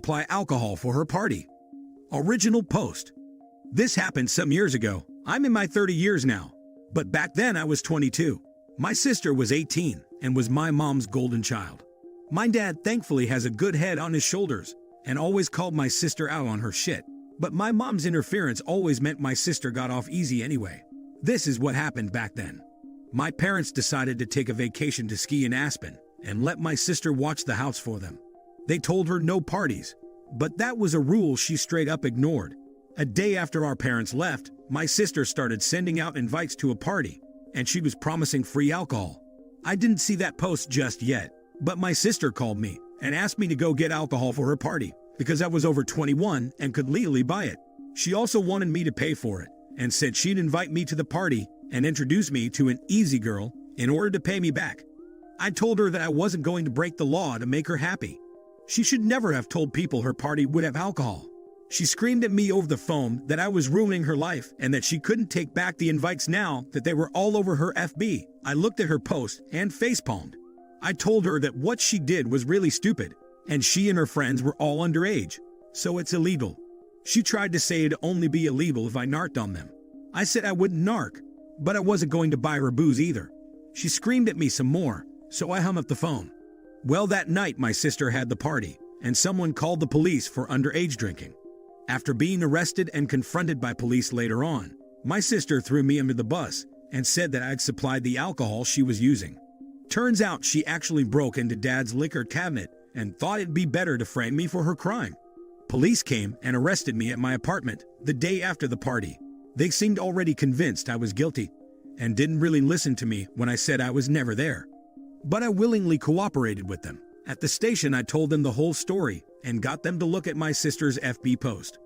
supply alcohol for her party. Original post. This happened some years ago. I'm in my 30 years now. But back then I was 22. My sister was 18 and was my mom's golden child. My dad thankfully has a good head on his shoulders and always called my sister out on her shit. But my mom's interference always meant my sister got off easy anyway. This is what happened back then. My parents decided to take a vacation to ski in Aspen and let my sister watch the house for them. They told her no parties, but that was a rule she straight up ignored. A day after our parents left, my sister started sending out invites to a party, and she was promising free alcohol. I didn't see that post just yet, but my sister called me and asked me to go get alcohol for her party because I was over 21 and could legally buy it. She also wanted me to pay for it and said she'd invite me to the party and introduce me to an easy girl in order to pay me back. I told her that I wasn't going to break the law to make her happy. She should never have told people her party would have alcohol. She screamed at me over the phone that I was ruining her life and that she couldn't take back the invites now that they were all over her FB. I looked at her post and facepalmed. I told her that what she did was really stupid, and she and her friends were all underage, so it's illegal. She tried to say it'd only be illegal if I narked on them. I said I wouldn't narc, but I wasn't going to buy her booze either. She screamed at me some more, so I hung up the phone. Well, that night my sister had the party, and someone called the police for underage drinking. After being arrested and confronted by police later on, my sister threw me under the bus and said that I'd supplied the alcohol she was using. Turns out she actually broke into Dad's liquor cabinet and thought it'd be better to frame me for her crime. Police came and arrested me at my apartment the day after the party. They seemed already convinced I was guilty and didn't really listen to me when I said I was never there. But I willingly cooperated with them. At the station, I told them the whole story and got them to look at my sister's FB post.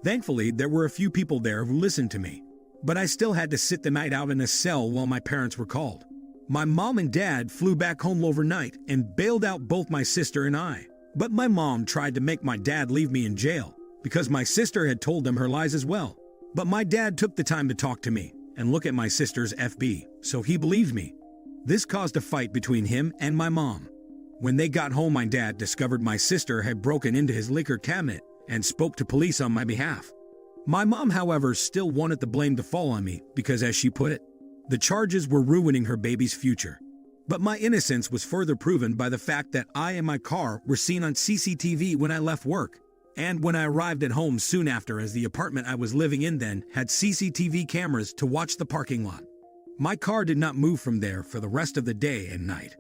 Thankfully, there were a few people there who listened to me, but I still had to sit the night out in a cell while my parents were called. My mom and dad flew back home overnight and bailed out both my sister and I. But my mom tried to make my dad leave me in jail because my sister had told them her lies as well. But my dad took the time to talk to me and look at my sister's FB, so he believed me. This caused a fight between him and my mom. When they got home, my dad discovered my sister had broken into his liquor cabinet and spoke to police on my behalf. My mom, however, still wanted the blame to fall on me because, as she put it, the charges were ruining her baby's future. But my innocence was further proven by the fact that I and my car were seen on CCTV when I left work, and when I arrived at home soon after, as the apartment I was living in then had CCTV cameras to watch the parking lot. My car did not move from there for the rest of the day and night.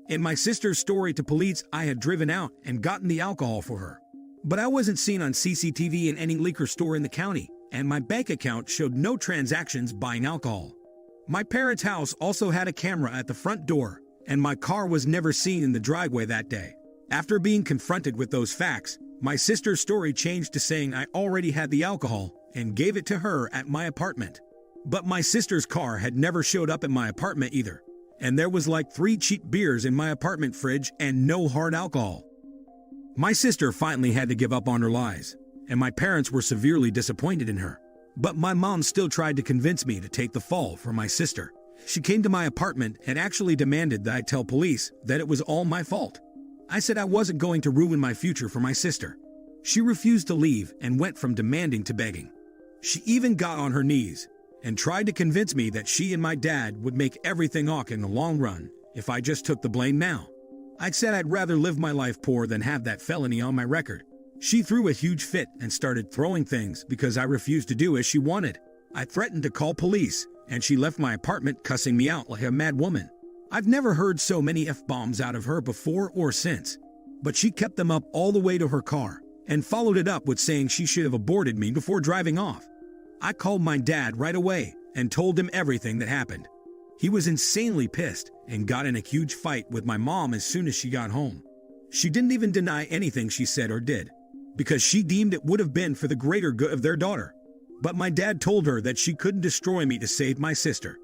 In my sister's story to police, I had driven out and gotten the alcohol for her. But I wasn't seen on CCTV in any liquor store in the county, and my bank account showed no transactions buying alcohol. My parents' house also had a camera at the front door, and my car was never seen in the driveway that day. After being confronted with those facts, my sister's story changed to saying I already had the alcohol and gave it to her at my apartment. But my sister's car had never showed up at my apartment either, and there was like 3 cheap beers in my apartment fridge and no hard alcohol. My sister finally had to give up on her lies, and my parents were severely disappointed in her. But my mom still tried to convince me to take the fall for my sister. She came to my apartment and actually demanded that I tell police that it was all my fault. I said I wasn't going to ruin my future for my sister. She refused to leave and went from demanding to begging. She even got on her knees and tried to convince me that she and my dad would make everything ok in the long run if I just took the blame now. I said I'd rather live my life poor than have that felony on my record. She threw a huge fit and started throwing things because I refused to do as she wanted. I threatened to call police, and she left my apartment cussing me out like a mad woman. I've never heard so many F-bombs out of her before or since, but she kept them up all the way to her car and followed it up with saying she should have aborted me before driving off. I called my dad right away and told him everything that happened. He was insanely pissed and got in a huge fight with my mom as soon as she got home. She didn't even deny anything she said or did, because she deemed it would have been for the greater good of their daughter. But my dad told her that she couldn't destroy me to save my sister.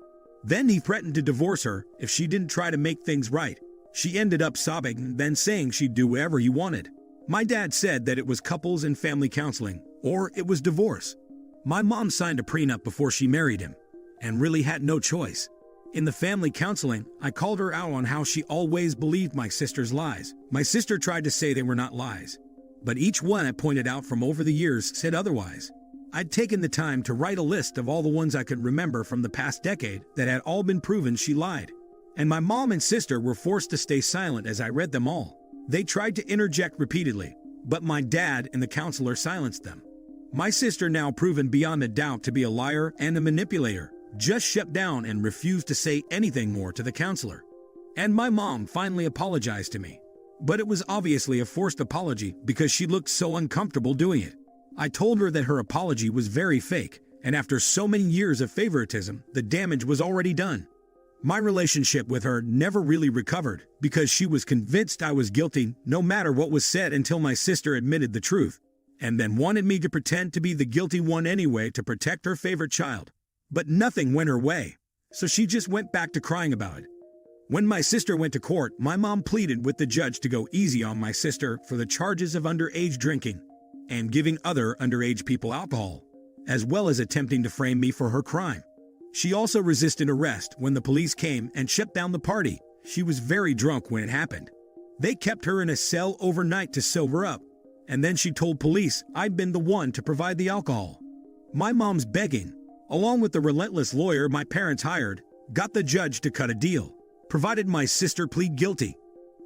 Then he threatened to divorce her if she didn't try to make things right. She ended up sobbing, then saying she'd do whatever he wanted. My dad said that it was couples and family counseling, or it was divorce. My mom signed a prenup before she married him, and really had no choice. In the family counseling, I called her out on how she always believed my sister's lies. My sister tried to say they were not lies, but each one I pointed out from over the years said otherwise. I'd taken the time to write a list of all the ones I could remember from the past decade that had all been proven she lied. And my mom and sister were forced to stay silent as I read them all. They tried to interject repeatedly, but my dad and the counselor silenced them. My sister, now proven beyond a doubt to be a liar and a manipulator, just shut down and refused to say anything more to the counselor. And my mom finally apologized to me. But it was obviously a forced apology because she looked so uncomfortable doing it. I told her that her apology was very fake, and after so many years of favoritism, the damage was already done. My relationship with her never really recovered because she was convinced I was guilty no matter what was said until my sister admitted the truth, and then wanted me to pretend to be the guilty one anyway to protect her favorite child. But nothing went her way, so she just went back to crying about it. When my sister went to court, my mom pleaded with the judge to go easy on my sister for the charges of underage drinking and giving other underage people alcohol, as well as attempting to frame me for her crime. She also resisted arrest when the police came and shut down the party. She was very drunk when it happened. They kept her in a cell overnight to sober up, and then she told police I'd been the one to provide the alcohol. My mom's begging, along with the relentless lawyer my parents hired, got the judge to cut a deal, provided my sister plead guilty,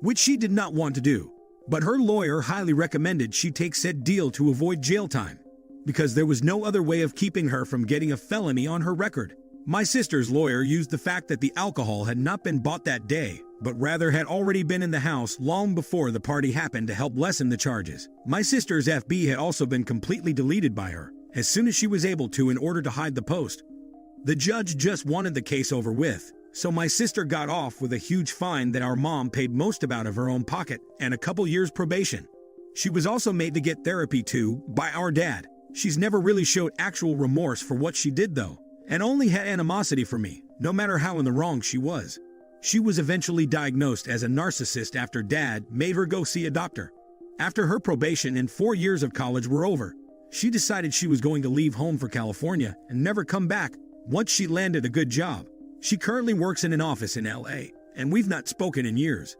which she did not want to do. But her lawyer highly recommended she take said deal to avoid jail time, because there was no other way of keeping her from getting a felony on her record. My sister's lawyer used the fact that the alcohol had not been bought that day, but rather had already been in the house long before the party happened to help lessen the charges. My sister's FB had also been completely deleted by her as soon as she was able to in order to hide the post. The judge just wanted the case over with, so my sister got off with a huge fine that our mom paid most out of her own pocket and a couple years probation. She was also made to get therapy too by our dad. She's never really showed actual remorse for what she did though, and only had animosity for me, no matter how in the wrong she was. She was eventually diagnosed as a narcissist after Dad made her go see a doctor. After her probation and 4 years of college were over, she decided she was going to leave home for California and never come back once she landed a good job. She currently works in an office in LA, and we've not spoken in years.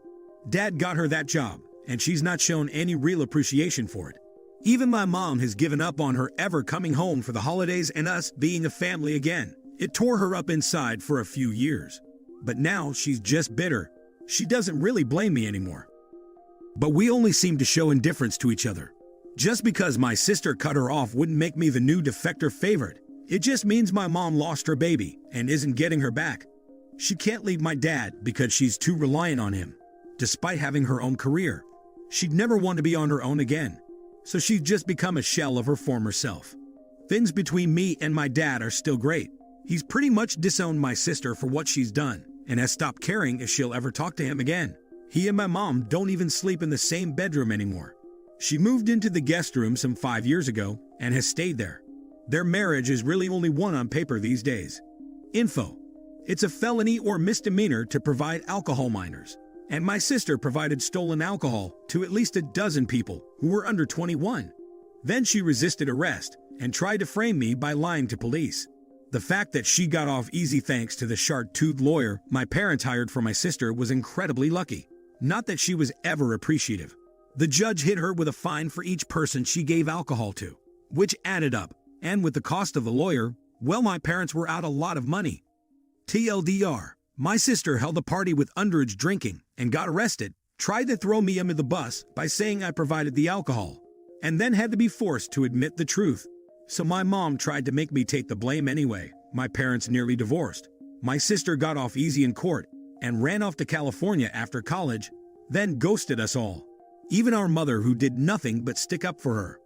Dad got her that job, and she's not shown any real appreciation for it. Even my mom has given up on her ever coming home for the holidays and us being a family again. It tore her up inside for a few years. But now she's just bitter. She doesn't really blame me anymore. But we only seem to show indifference to each other. Just because my sister cut her off wouldn't make me the new defector favorite. It just means my mom lost her baby and isn't getting her back. She can't leave my dad because she's too reliant on him, despite having her own career. She'd never want to be on her own again, so she's just become a shell of her former self. Things between me and my dad are still great. He's pretty much disowned my sister for what she's done and has stopped caring if she'll ever talk to him again. He and my mom don't even sleep in the same bedroom anymore. She moved into the guest room some 5 years ago and has stayed there. Their marriage is really only one on paper these days. Info: it's a felony or misdemeanor to provide alcohol minors, and my sister provided stolen alcohol to at least a dozen people who were under 21. Then she resisted arrest and tried to frame me by lying to police. The fact that she got off easy thanks to the sharp-toothed lawyer my parents hired for my sister was incredibly lucky. Not that she was ever appreciative. The judge hit her with a fine for each person she gave alcohol to, which added up. And with the cost of the lawyer, well, my parents were out a lot of money. TLDR, my sister held a party with underage drinking and got arrested, tried to throw me under the bus by saying I provided the alcohol, and then had to be forced to admit the truth. So my mom tried to make me take the blame anyway. My parents nearly divorced. My sister got off easy in court and ran off to California after college, then ghosted us all. Even our mother, who did nothing but stick up for her.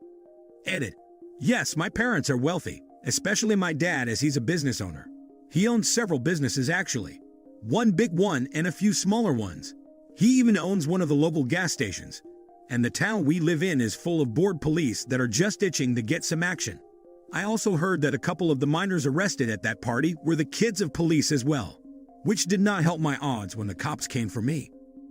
Edit. Yes, my parents are wealthy, especially my dad, as he's a business owner. He owns several businesses actually. One big one and a few smaller ones. He even owns one of the local gas stations. And the town we live in is full of bored police that are just itching to get some action. I also heard that a couple of the minors arrested at that party were the kids of police as well, which did not help my odds when the cops came for me.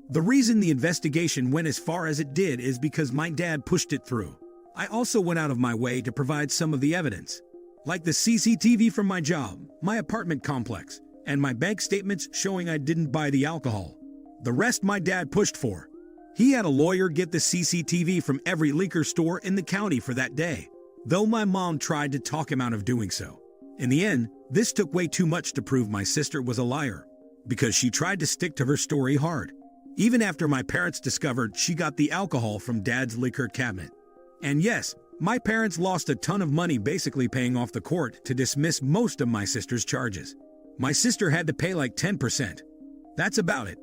The reason the investigation went as far as it did is because my dad pushed it through. I also went out of my way to provide some of the evidence, like the CCTV from my job, my apartment complex, and my bank statements showing I didn't buy the alcohol. The rest my dad pushed for. He had a lawyer get the CCTV from every liquor store in the county for that day, though my mom tried to talk him out of doing so. In the end, this took way too much to prove my sister was a liar, because she tried to stick to her story hard, even after my parents discovered she got the alcohol from Dad's liquor cabinet. And yes, my parents lost a ton of money basically paying off the court to dismiss most of my sister's charges. My sister had to pay like 10%. That's about it.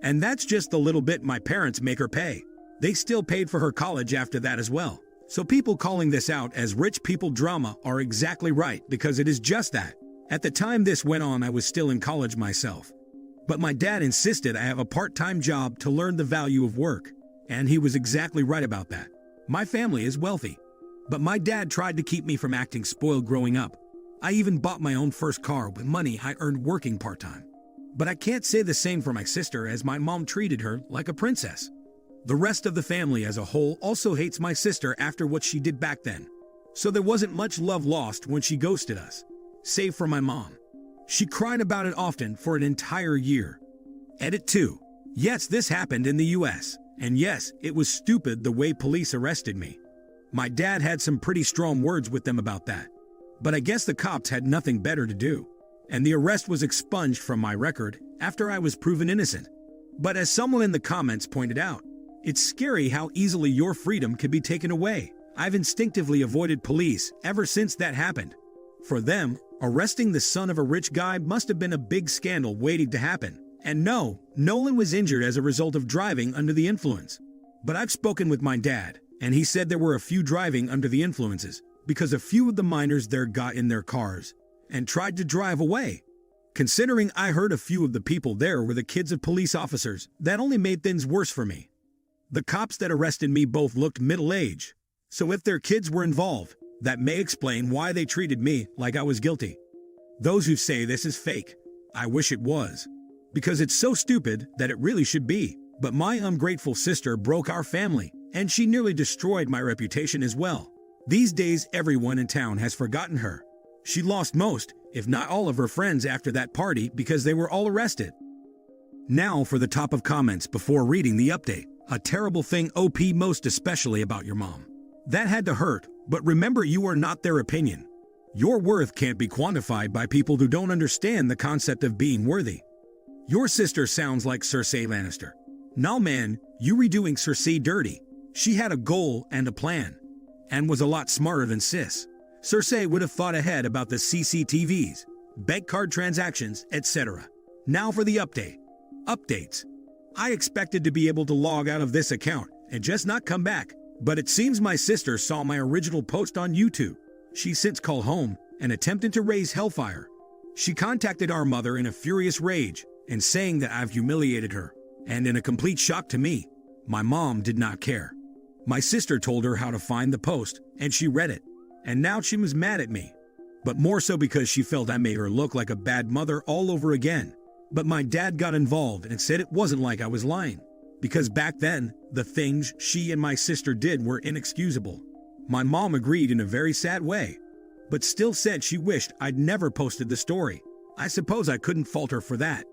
And that's just the little bit my parents make her pay. They still paid for her college after that as well. So people calling this out as rich people drama are exactly right, because it is just that. At the time this went on, I was still in college myself. But my dad insisted I have a part-time job to learn the value of work. And he was exactly right about that. My family is wealthy. But my dad tried to keep me from acting spoiled growing up. I even bought my own first car with money I earned working part-time. But I can't say the same for my sister, as my mom treated her like a princess. The rest of the family as a whole also hates my sister after what she did back then. So there wasn't much love lost when she ghosted us, save for my mom. She cried about it often for an entire year. Edit 2. Yes, this happened in the US. And yes, it was stupid the way police arrested me. My dad had some pretty strong words with them about that. But I guess the cops had nothing better to do. And the arrest was expunged from my record after I was proven innocent. But as someone in the comments pointed out, it's scary how easily your freedom can be taken away. I've instinctively avoided police ever since that happened. For them, arresting the son of a rich guy must have been a big scandal waiting to happen. And no, Nolan was injured as a result of driving under the influence. But I've spoken with my dad, and he said there were a few driving under the influences because a few of the minors there got in their cars and tried to drive away. Considering I heard a few of the people there were the kids of police officers, that only made things worse for me. The cops that arrested me both looked middle-aged, so if their kids were involved, that may explain why they treated me like I was guilty. Those who say this is fake, I wish it was, because it's so stupid that it really should be. But my ungrateful sister broke our family, and she nearly destroyed my reputation as well. These days, everyone in town has forgotten her. She lost most, if not all of her friends after that party because they were all arrested. Now for the top of comments before reading the update. A terrible thing OP, most especially about your mom. That had to hurt, but remember, you are not their opinion. Your worth can't be quantified by people who don't understand the concept of being worthy. Your sister sounds like Cersei Lannister. Nah man, you redoing Cersei dirty. She had a goal and a plan, and was a lot smarter than Sis. Cersei would have thought ahead about the CCTVs, bank card transactions, etc. Now for the update. Updates. I expected to be able to log out of this account and just not come back, but it seems my sister saw my original post on YouTube. She since called home and attempted to raise hellfire. She contacted our mother in a furious rage and saying that I've humiliated her, and in a complete shock to me, my mom did not care. My sister told her how to find the post, and she read it, and now she was mad at me, but more so because she felt I made her look like a bad mother all over again. But my dad got involved and said it wasn't like I was lying, because back then, the things she and my sister did were inexcusable. My mom agreed in a very sad way, but still said she wished I'd never posted the story. I suppose I couldn't fault her for that.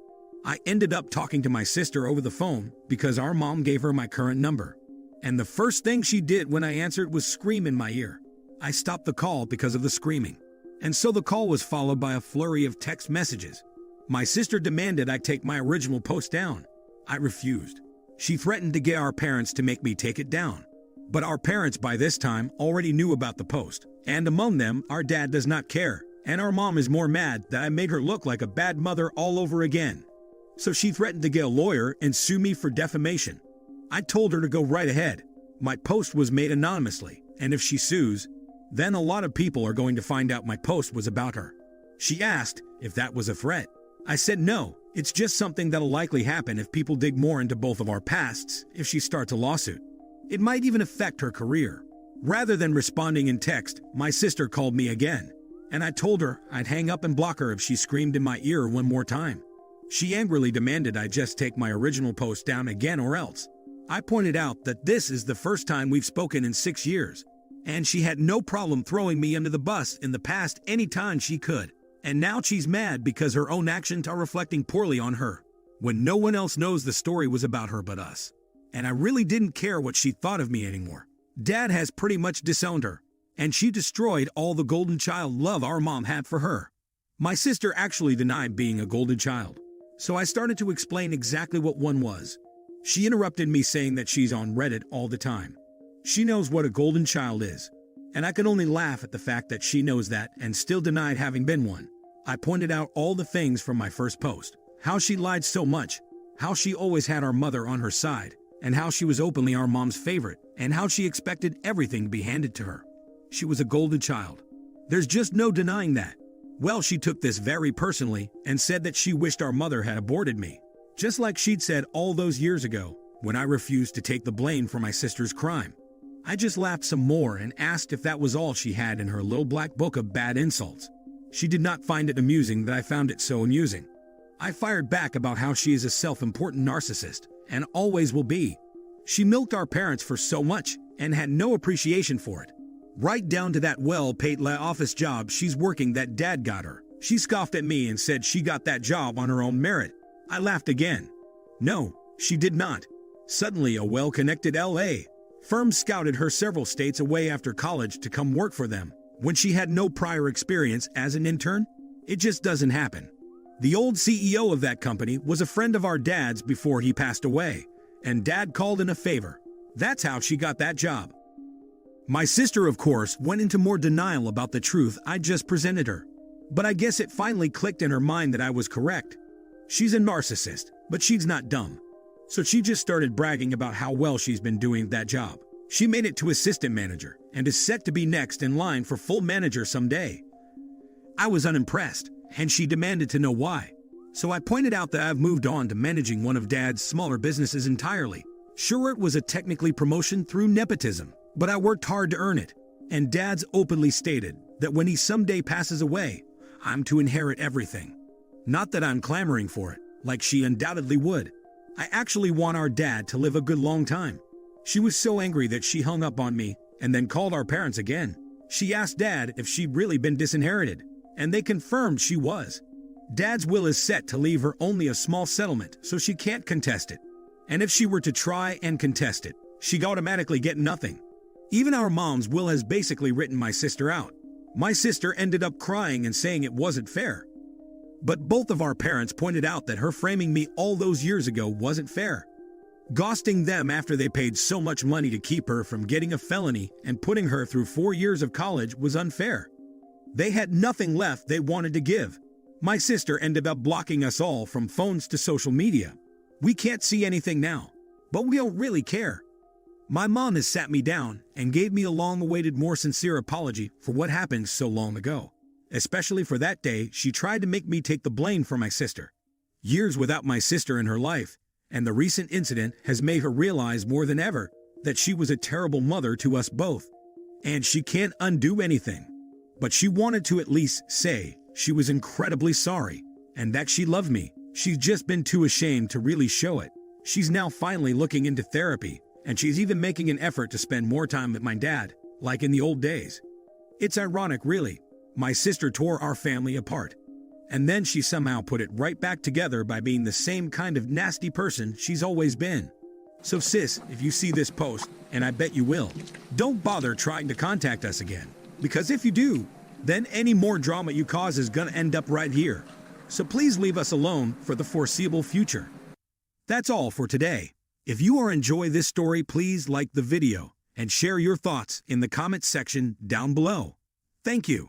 I ended up talking to my sister over the phone because our mom gave her my current number. And the first thing she did when I answered was scream in my ear. I stopped the call because of the screaming. And so the call was followed by a flurry of text messages. My sister demanded I take my original post down. I refused. She threatened to get our parents to make me take it down. But our parents by this time already knew about the post. And among them, our dad does not care. And our mom is more mad that I made her look like a bad mother all over again. So she threatened to get a lawyer and sue me for defamation. I told her to go right ahead. My post was made anonymously, and if she sues, then a lot of people are going to find out my post was about her. She asked if that was a threat. I said no, it's just something that'll likely happen if people dig more into both of our pasts if she starts a lawsuit. It might even affect her career. Rather than responding in text, my sister called me again, and I told her I'd hang up and block her if she screamed in my ear one more time. She angrily demanded I just take my original post down again or else. I pointed out that this is the first time we've spoken in 6 years, and she had no problem throwing me under the bus in the past anytime she could. And now she's mad because her own actions are reflecting poorly on her, when no one else knows the story was about her but us. and I really didn't care what she thought of me anymore. Dad has pretty much disowned her, and she destroyed all the golden child love our mom had for her. My sister actually denied being a golden child, so I started to explain exactly what one was. She interrupted me saying that she's on Reddit all the time. She knows what a golden child is, and I could only laugh at the fact that she knows that and still denied having been one. I pointed out all the things from my first post, how she lied so much, how she always had our mother on her side, and how she was openly our mom's favorite, and how she expected everything to be handed to her. She was a golden child. There's just no denying that. Well, she took this very personally and said that she wished our mother had aborted me, just like she'd said all those years ago when I refused to take the blame for my sister's crime. I just laughed some more and asked if that was all she had in her little black book of bad insults. She did not find it amusing that I found it so amusing. I fired back about how she is a self-important narcissist and always will be. She milked our parents for so much and had no appreciation for it. Right down to that well-paid office job she's working that Dad got her. She scoffed at me and said she got that job on her own merit. I laughed again. No, she did not. Suddenly, a well-connected LA firm scouted her several states away after college to come work for them when she had no prior experience as an intern. It just doesn't happen. The old CEO of that company was a friend of our dad's before he passed away, and Dad called in a favor. That's how she got that job. My sister, of course, went into more denial about the truth I just presented her. But I guess it finally clicked in her mind that I was correct. She's a narcissist, but she's not dumb. So she just started bragging about how well she's been doing that job. She made it to assistant manager and is set to be next in line for full manager someday. I was unimpressed, and she demanded to know why. So I pointed out that I've moved on to managing one of Dad's smaller businesses entirely. Sure, it was a technically promotion through nepotism, but I worked hard to earn it. And Dad's openly stated that when he someday passes away, I'm to inherit everything. Not that I'm clamoring for it, like she undoubtedly would. I actually want our dad to live a good long time. She was so angry that she hung up on me and then called our parents again. She asked Dad if she'd really been disinherited, and they confirmed she was. Dad's will is set to leave her only a small settlement, so she can't contest it. And if she were to try and contest it, she'd automatically get nothing. Even our mom's will has basically written my sister out. My sister ended up crying and saying it wasn't fair. But both of our parents pointed out that her framing me all those years ago wasn't fair. Ghosting them after they paid so much money to keep her from getting a felony and putting her through 4 years of college was unfair. They had nothing left they wanted to give. My sister ended up blocking us all from phones to social media. We can't see anything now, but we don't really care. My mom has sat me down and gave me a long-awaited, more sincere apology for what happened so long ago. Especially for that day she tried to make me take the blame for my sister. Years without my sister in her life, and the recent incident has made her realize more than ever that she was a terrible mother to us both. And she can't undo anything. But she wanted to at least say she was incredibly sorry, and that she loved me. She's just been too ashamed to really show it. She's now finally looking into therapy, and she's even making an effort to spend more time with my dad, like in the old days. It's ironic, really. My sister tore our family apart, and then she somehow put it right back together by being the same kind of nasty person she's always been. So sis, if you see this post, and I bet you will, don't bother trying to contact us again, because if you do, then any more drama you cause is gonna end up right here. So please leave us alone for the foreseeable future. That's all for today. If you are enjoying this story, please like the video and share your thoughts in the comments section down below. Thank you.